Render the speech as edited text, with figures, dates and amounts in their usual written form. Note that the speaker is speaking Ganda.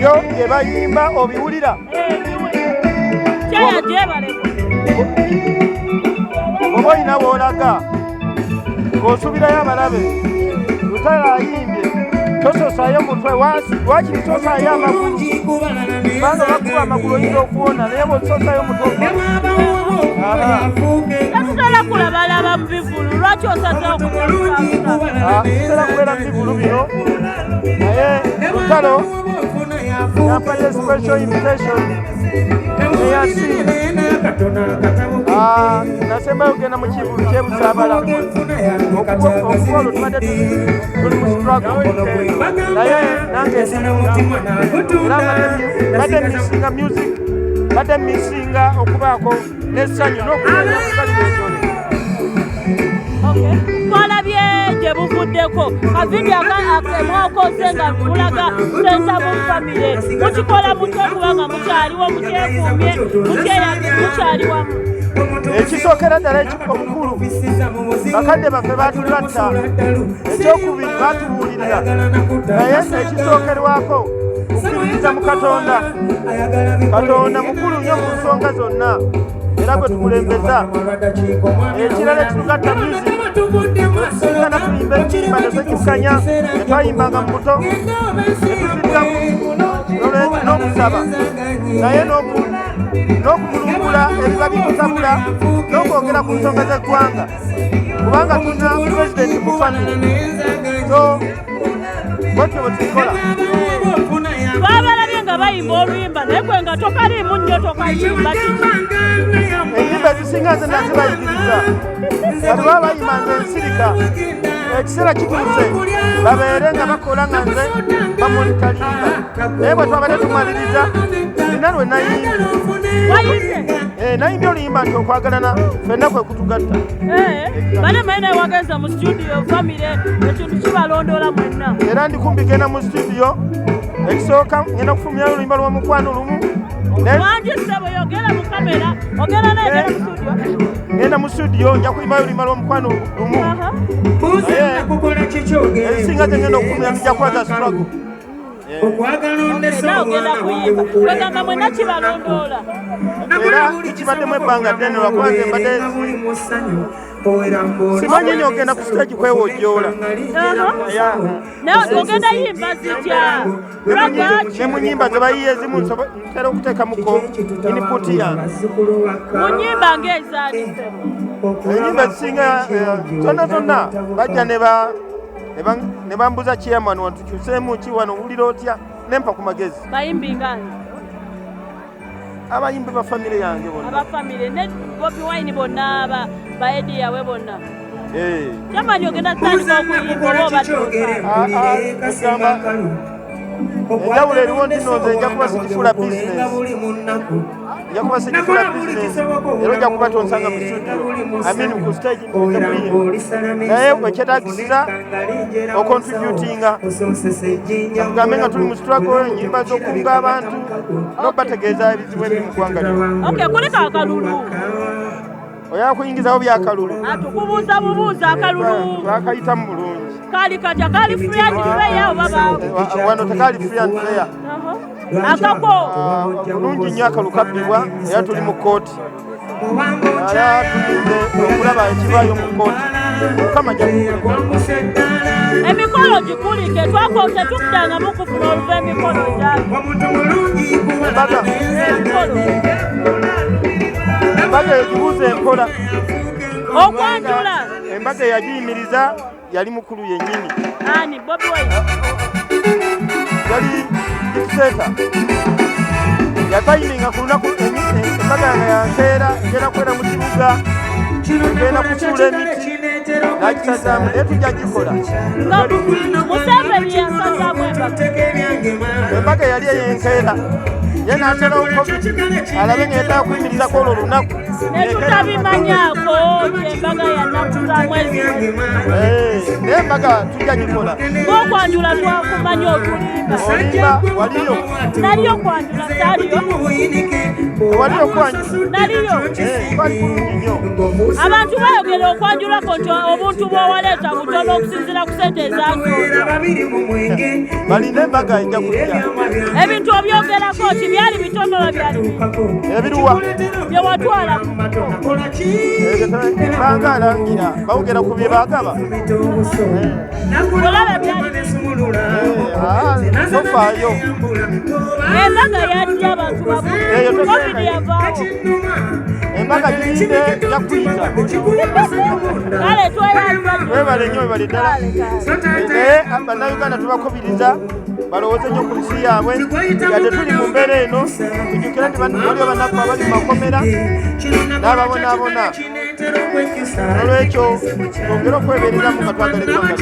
byo bye bayimba obiwulira kyaya gyebale oba olina bw'olaga ng'osubirayo abalabe Lutalo ayimbye tososaayo mutwe wakiri tosaayo amagulu kubanga bakuba amagulu oyinza okuwona naye bw'ososaayo mutwe tetutera kulabalaba mu bivulu lwaki osazeho tutera kubeera mu bivulu bino naye Lutalo yampadde special invitation eyasiima nasembayo ogenda mu kivulu kyebusaabala okuba olwo tubadde tuli mu struggle naye nange badde misinga music badde misinga okubaako n'essanyu n'okubeera okukalibetole twalabye gye buvuddeko kavidiyo akemwakoze nga mulaga senta mu famire mukikola mutya okubanga mukyaliwo mukyekuumye mukyali wamu ekisookera ddala omukulu bakadde baffe baatulatta ekyokubiri baatubuulirira naye ekisookerwako okukkiririza mu Katonda mukulu nnyo mu nsonga zonna era gwe tukulembeza ekirala ekitugatta music tusigana tuyimba ennyimba nezekikanya netwayimbanga mu buto netuziddamu n'okusaba naye n'okumulungula ebiba bitutabula n'okwogera ku nsonga z'eggwanga kubanga tuna pulezidenti mu famire so bwetyo bwe tubikola babalabye nga bayimba oluyimba naye gwe nga tokaliimu nnyo tokayimba kiki enyimba ezisinga nze nazibayigiriza kati baba bayimba nze nsirika ekiseera kituuse babeere nga bakola nga nze bamonitalinga naye bwe twabadde tumaliriza nina lwe nayimbye nayimbye oluyimba nti okwagalana ffenna kwe kutugatta bane mwene wageza mu studio famire ekintu kibalondoola mwenna era ndikumbigenda mu studio ekisooka ngenda kufulumyayo oluyimba lw'omukwano lumu ngenda mu studio nja kuyimbayo oluyimba lw'omukwano lumu ebisinga gye ngenda okufulumya nija kwaza struggle era kibaddemu ebbanga ddene lwakuba nze mbadde simanyi nyo ogenda ku stage kwewojjoola ne mu nnyimba ze bayiye ezimu ntera okuteekamuko inputi yange enyimba ezisinga zonna bajja ne bambuza chairman wantu kyuseemu ki wano owulira otya nempa ku magezi abayimbi ba famire yange abafamire ne Bobi Wine bonna ba Eddie yawe bonna Jamani ogenda tandika okuyimba oba enjawulo eriwo ndinoze nja kuba sikifula business era ojja kuba tonsanga mu studio ku stage naye wekyetagisiza ocontributinga tugambe nga tuli mu struggle enyimba z'okunga abantu n'okubategeeza ebizibu ebiri mu ggwanga lyo kuliko akalulu oyala kuyingizawo byakalulu tukubuuza bubuuza akalulu twakayitamu bulungi kali katya kali free and fair oba wano tekali free and fair akako bulungi nnyo akalu kabbibwa era tuli mu kooti era tulinde okulaba ekibaayo mu kooti mukama emikolo gikulike twakote tuddanga mukufuna oluva emikolo gyali embaga egibuuza empola okwanjula embaga eyagiyimiriza yali mukulu yennyini ani Bobi Wine yali dictator yatayiminga ku lunaku embaga yankeera egenda kwera mu kibuga egenda kusuula emiti nakisazaamu naye tujja gikola Museveni yasazaamu embaga yali eyenkeera ye n'aterawo covid alabe ng'etaka kuyimirizako olwo olunaku ne tutabimanyaako embaga yannakuza mwezi nembaga tujja gikola ng'okwanjula twakumanya otulimba olimba waliyo naliyo kwanjula saaliyo waliyo kwanjula naliyo kwali kulungi nnyo abantu bayogera okwanjulako nti obuntu bw'owaleeta butono okusinziira ku sente ezasooka balina embaga ejja kujja ebintu obyogerako ki byali bitonola byali ebiruwa bye watwala banga alangira bawogera ku bye bagaba olaba byali tofaayo embaga yajja abantu babu covid yavaawo embaga girinde yakuyita kale tweyanza webale nnyo webale ddala naye bannayuganda tubakubiriza balowooze nnyo ku nsi yaabwe yadde tuli mu mbeera eno tujjukira nti waliwo banaku abali mu makomera n'ababonaabona olwekyo twongere okwebereramu nga twagala eggwanga